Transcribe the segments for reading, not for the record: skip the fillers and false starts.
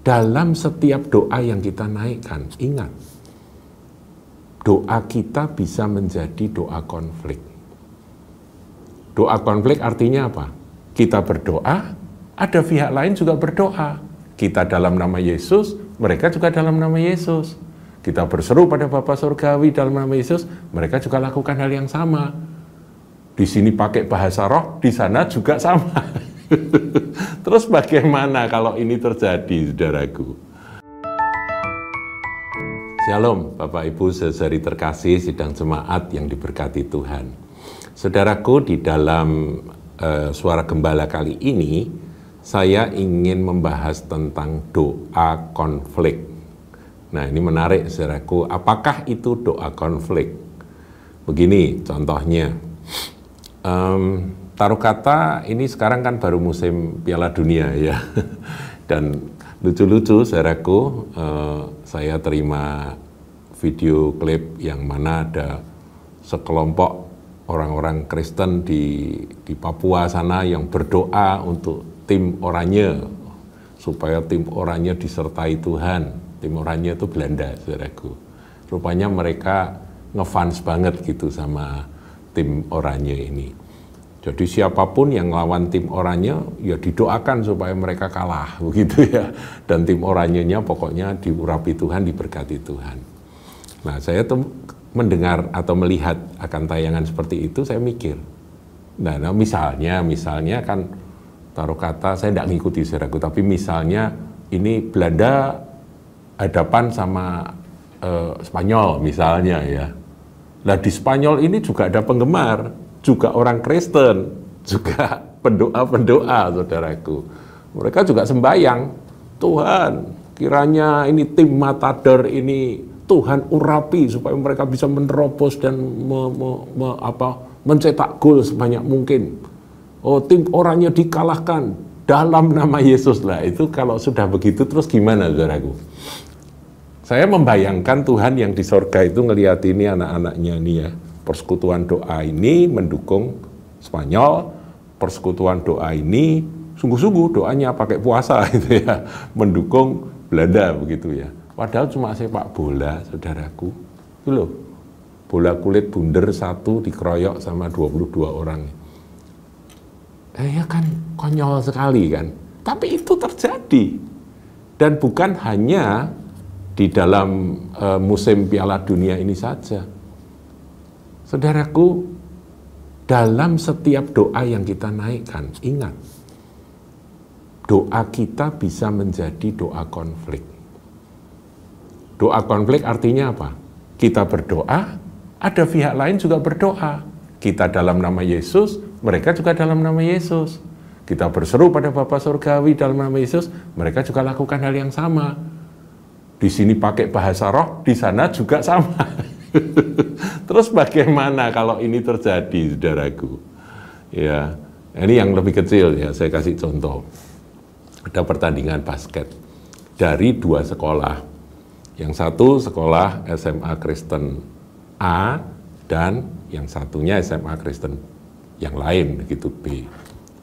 dalam setiap doa yang kita naikkan, ingat, doa kita bisa menjadi doa konflik. Doa konflik artinya apa? Kita berdoa, ada pihak lain juga berdoa. Kita dalam nama Yesus, mereka juga dalam nama Yesus. Kita berseru pada Bapa Surgawi dalam nama Yesus, mereka juga lakukan hal yang sama. Di sini pakai bahasa roh, di sana juga sama. Terus bagaimana kalau ini terjadi, saudaraku? Shalom, Bapak Ibu saudari terkasih sidang jemaat yang diberkati Tuhan. Saudaraku, di dalam Suara Gembala kali ini, saya ingin membahas tentang doa konflik. Nah, ini menarik, saudaraku. Apakah itu doa konflik? Begini contohnya. Taruh kata ini sekarang kan baru musim Piala Dunia ya, dan lucu-lucu saudaraku, saya terima video klip yang mana ada sekelompok orang-orang Kristen di Papua sana yang berdoa untuk tim oranye, supaya tim oranye disertai Tuhan. Tim oranye itu Belanda, saudaraku. Rupanya mereka ngefans banget gitu sama tim oranye ini. Jadi siapapun yang lawan tim oranye, ya didoakan supaya mereka kalah, begitu ya. Dan tim oranyenya pokoknya diurapi Tuhan, diberkati Tuhan. Nah, saya tuh mendengar atau melihat akan tayangan seperti itu, saya mikir. Nah misalnya kan, taruh kata, saya tidak ngikuti saudaraku, tapi misalnya ini Belanda hadapan sama Spanyol misalnya ya. Nah di Spanyol ini juga ada penggemar, juga orang Kristen, juga pendoa-pendoa, saudaraku. Mereka juga sembahyang, Tuhan, kiranya ini tim Matador ini Tuhan urapi supaya mereka bisa menerobos dan mencetak gol sebanyak mungkin. Oh, tim orangnya dikalahkan dalam nama Yesus lah. Itu kalau sudah begitu terus gimana, saudaraku? Saya membayangkan Tuhan yang di sorga itu ngelihat ini anak-anaknya nih ya. Persekutuan doa ini mendukung Spanyol, persekutuan doa ini sungguh-sungguh doanya pakai puasa gitu ya, mendukung Belanda begitu ya. Padahal cuma sepak bola, saudaraku. Itu loh, bola kulit bundar satu dikeroyok sama 22 orang. Ya kan konyol sekali kan. Tapi itu terjadi. Dan bukan hanya di dalam musim Piala Dunia ini saja. Saudaraku, dalam setiap doa yang kita naikkan, ingat, doa kita bisa menjadi doa konflik. Doa konflik artinya apa? Kita berdoa, ada pihak lain juga berdoa. Kita dalam nama Yesus, mereka juga dalam nama Yesus. Kita berseru pada Bapa Surgawi dalam nama Yesus, mereka juga lakukan hal yang sama. Di sini pakai bahasa roh, di sana juga sama. Terus bagaimana kalau ini terjadi, saudaraku? Ya, ini yang lebih kecil ya, saya kasih contoh. Ada pertandingan basket dari dua sekolah. Yang satu sekolah SMA Kristen A dan yang satunya SMA Kristen yang lain, begitu B.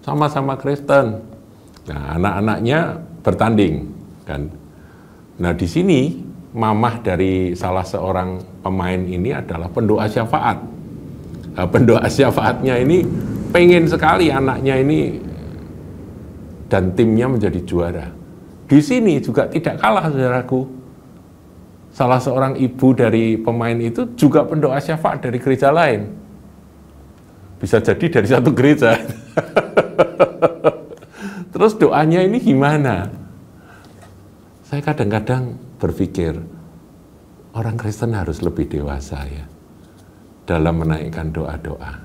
Sama-sama Kristen. Nah, anak-anaknya bertanding kan. Nah, di sini mamah dari salah seorang pemain ini adalah pendoa syafaat. Nah, pendoa syafaatnya ini pengen sekali anaknya ini dan timnya menjadi juara. Di sini juga tidak kalah, saudaraku. Salah seorang ibu dari pemain itu juga pendoa syafaat dari gereja lain. Bisa jadi dari satu gereja. Terus doanya ini gimana? Saya kadang-kadang berpikir, orang Kristen harus lebih dewasa ya, dalam menaikkan doa-doa.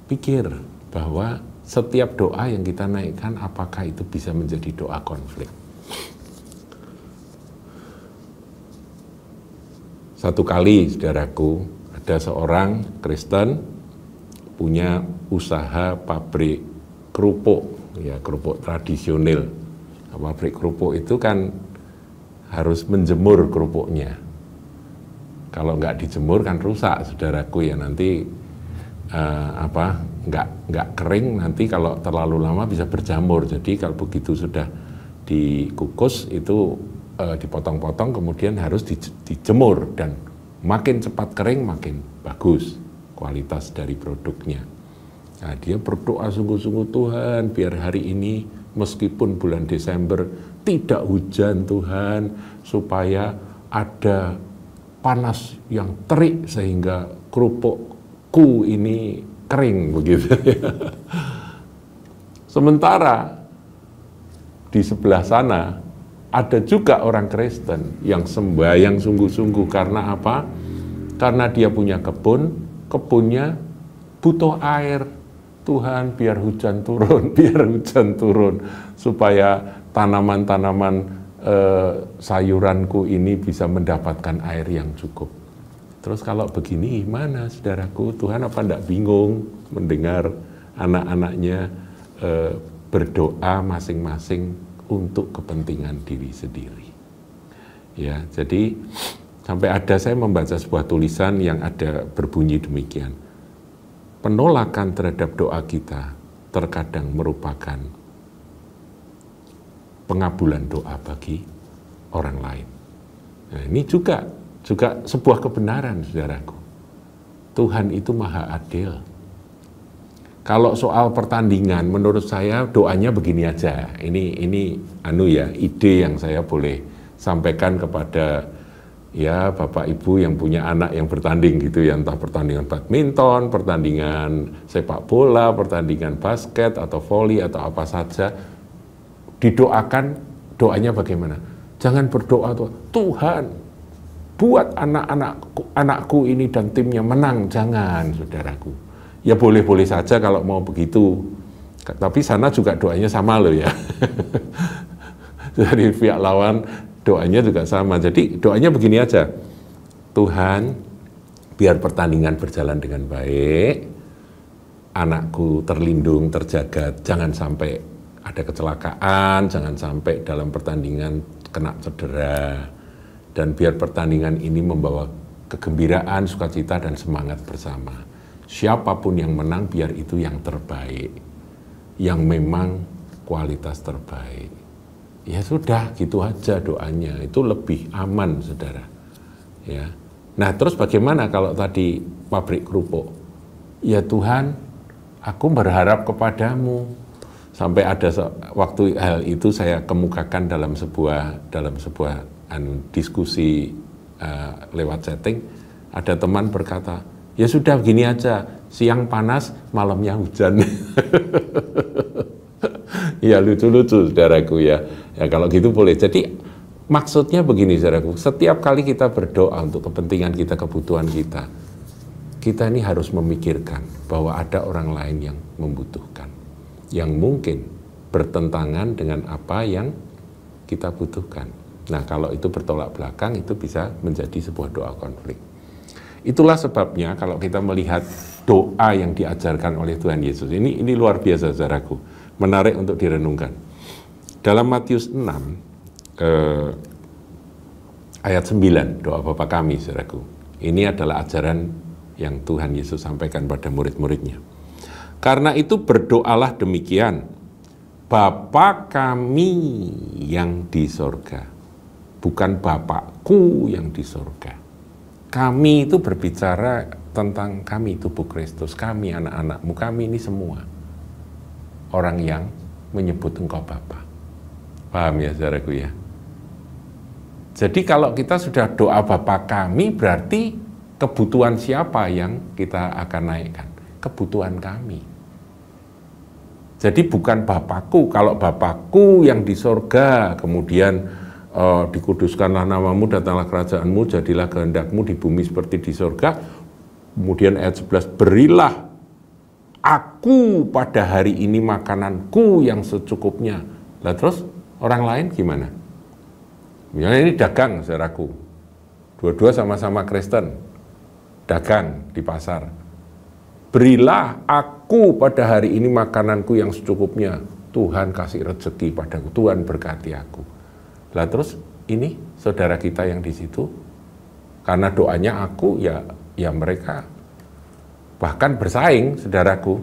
Pikir bahwa setiap doa yang kita naikkan, apakah itu bisa menjadi doa konflik? Satu kali, saudaraku, ada seorang Kristen punya usaha pabrik kerupuk, ya kerupuk tradisional. Pabrik kerupuk itu kan harus menjemur kerupuknya. Kalau nggak dijemur kan rusak, saudaraku ya, nanti nggak kering, nanti kalau terlalu lama bisa berjamur. Jadi kalau begitu sudah dikukus itu dipotong-potong, kemudian harus dijemur, dan makin cepat kering makin bagus kualitas dari produknya. Nah, dia berdoa sungguh-sungguh, Tuhan biar hari ini meskipun bulan Desember tidak hujan Tuhan, supaya ada panas yang terik sehingga kerupukku ini kering begitu. Sementara di sebelah sana ada juga orang Kristen yang sembahyang sungguh-sungguh. Karena apa? Karena dia punya kebun, kebunnya butuh air. Tuhan biar hujan turun, biar hujan turun, supaya tanaman-tanaman sayuranku ini bisa mendapatkan air yang cukup. Terus kalau begini gimana, saudaraku? Tuhan apa enggak bingung mendengar anak-anaknya berdoa masing-masing untuk kepentingan diri sendiri? Ya, jadi sampai saya membaca sebuah tulisan yang ada berbunyi demikian. Penolakan terhadap doa kita terkadang merupakan pengabulan doa bagi orang lain. Nah, ini juga sebuah kebenaran, saudaraku. Tuhan itu maha adil. Kalau soal pertandingan, menurut saya doanya begini aja. Ini ide yang saya boleh sampaikan kepada ya Bapak Ibu yang punya anak yang bertanding gitu ya, entah pertandingan badminton, pertandingan sepak bola, pertandingan basket atau voli atau apa saja. Didoakan, doanya bagaimana? Jangan berdoa Tuhan buat anakku ini dan timnya menang, jangan, saudaraku. Ya boleh-boleh saja kalau mau begitu, tapi sana juga doanya sama loh ya. Dari pihak lawan doanya juga sama. Jadi doanya begini aja, Tuhan biar pertandingan berjalan dengan baik, anakku terlindung, terjaga, jangan sampai ada kecelakaan, jangan sampai dalam pertandingan kena cedera, dan biar pertandingan ini membawa kegembiraan, sukacita, dan semangat bersama. Siapapun yang menang, biar itu yang terbaik, yang memang kualitas terbaik. Ya sudah, gitu aja doanya, itu lebih aman, saudara. Ya. Nah, terus bagaimana kalau tadi pabrik kerupuk? Ya Tuhan, aku berharap kepadamu. Sampai ada waktu hal itu saya kemukakan dalam sebuah diskusi lewat chatting. Ada teman berkata, ya sudah begini aja, siang panas, malamnya hujan. Ya lucu-lucu, saudaraku ya. Ya kalau gitu boleh. Jadi maksudnya begini, saudaraku, setiap kali kita berdoa untuk kepentingan kita, kebutuhan kita, kita ini harus memikirkan bahwa ada orang lain yang membutuhkan, yang mungkin bertentangan dengan apa yang kita butuhkan. Nah, kalau itu bertolak belakang, itu bisa menjadi sebuah doa konflik. Itulah sebabnya kalau kita melihat doa yang diajarkan oleh Tuhan Yesus, ini luar biasa, saudaraku, menarik untuk direnungkan. Dalam Matius 6, ayat 9, doa Bapa kami, saudaraku. Ini adalah ajaran yang Tuhan Yesus sampaikan pada murid-muridnya. Karena itu berdoalah demikian, Bapa kami yang di sorga, bukan Bapakku yang di sorga. Kami itu berbicara tentang kami, tubuh Kristus, kami anak-anakmu, kami ini semua orang yang menyebut engkau Bapa. Paham ya, saudaraku ya? Jadi kalau kita sudah doa Bapa kami, berarti kebutuhan siapa yang kita akan naikkan? Kebutuhan kami. Jadi bukan Bapakku. Kalau Bapakku yang di sorga, kemudian dikuduskanlah namamu, datanglah kerajaanmu, jadilah kehendakmu di bumi seperti di sorga. Kemudian ayat 11, berilah aku pada hari ini makananku yang secukupnya. Lah terus orang lain gimana? Misalnya ini dagang, saudaraku. Dua-dua sama-sama Kristen, dagang di pasar. Berilah aku pada hari ini makananku yang secukupnya. Tuhan kasih rezeki padaku, Tuhan berkati aku. Lah terus ini saudara kita yang di situ, karena doanya aku, ya mereka bahkan bersaing, saudaraku.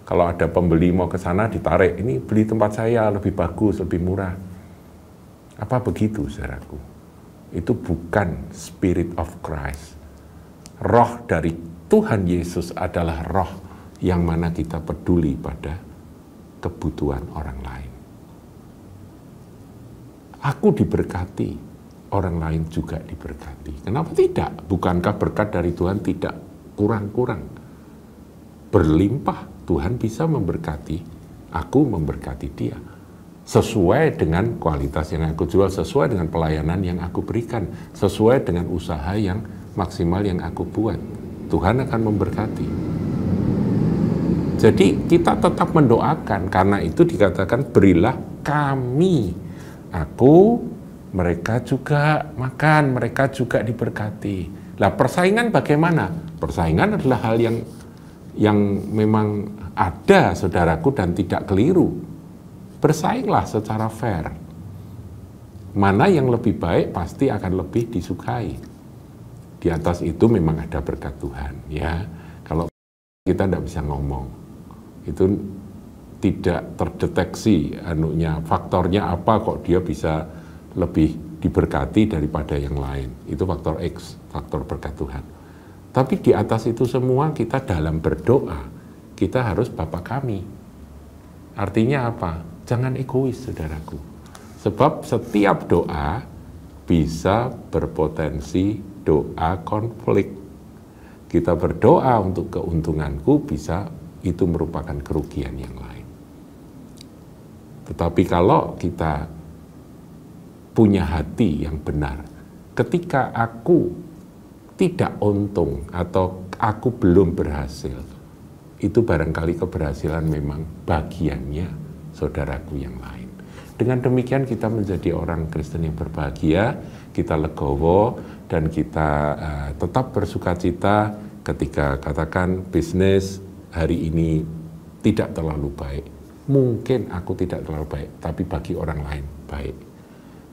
Kalau ada pembeli mau ke sana ditarik, ini beli tempat saya lebih bagus, lebih murah. Apa begitu, saudaraku? Itu bukan Spirit of Christ. Roh dari Tuhan Yesus adalah roh yang mana kita peduli pada kebutuhan orang lain. Aku diberkati, orang lain juga diberkati. Kenapa tidak? Bukankah berkat dari Tuhan tidak kurang-kurang? Berlimpah, Tuhan bisa memberkati, aku memberkati dia. Sesuai dengan kualitas yang aku jual, sesuai dengan pelayanan yang aku berikan, sesuai dengan usaha yang maksimal yang aku buat. Tuhan akan memberkati. Jadi kita tetap mendoakan, karena itu dikatakan berilah kami. Aku, mereka juga makan, mereka juga diberkati. Lah persaingan bagaimana? Persaingan adalah hal yang memang ada, saudaraku, dan tidak keliru. Bersainglah secara fair. Mana yang lebih baik pasti akan lebih disukai. Di atas itu memang ada berkat Tuhan, ya. Kalau kita tidak bisa ngomong, itu tidak terdeteksi faktornya apa kok dia bisa lebih diberkati daripada yang lain. Itu faktor X, faktor berkat Tuhan. Tapi di atas itu semua kita dalam berdoa, kita harus Bapa kami. Artinya apa? Jangan egois, saudaraku. Sebab setiap doa bisa berpotensi doa konflik. Kita berdoa untuk keuntunganku, bisa itu merupakan kerugian yang lain. Tetapi kalau kita punya hati yang benar, ketika aku tidak untung atau aku belum berhasil, itu barangkali keberhasilan memang bagiannya saudaraku yang lain. Dengan demikian kita menjadi orang Kristen yang berbahagia, kita legowo, dan kita tetap bersukacita ketika katakan bisnis hari ini tidak terlalu baik. Mungkin aku tidak terlalu baik, tapi bagi orang lain baik.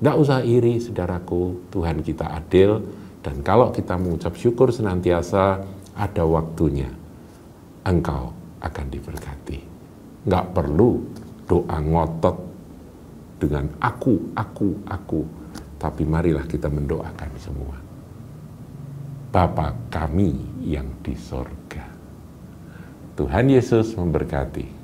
Tidak usah iri, saudaraku, Tuhan kita adil, dan kalau kita mengucap syukur senantiasa, ada waktunya engkau akan diberkati. Nggak perlu doa ngotot dengan aku, tapi marilah kita mendoakan semua. Bapa kami yang di sorga. Tuhan Yesus memberkati.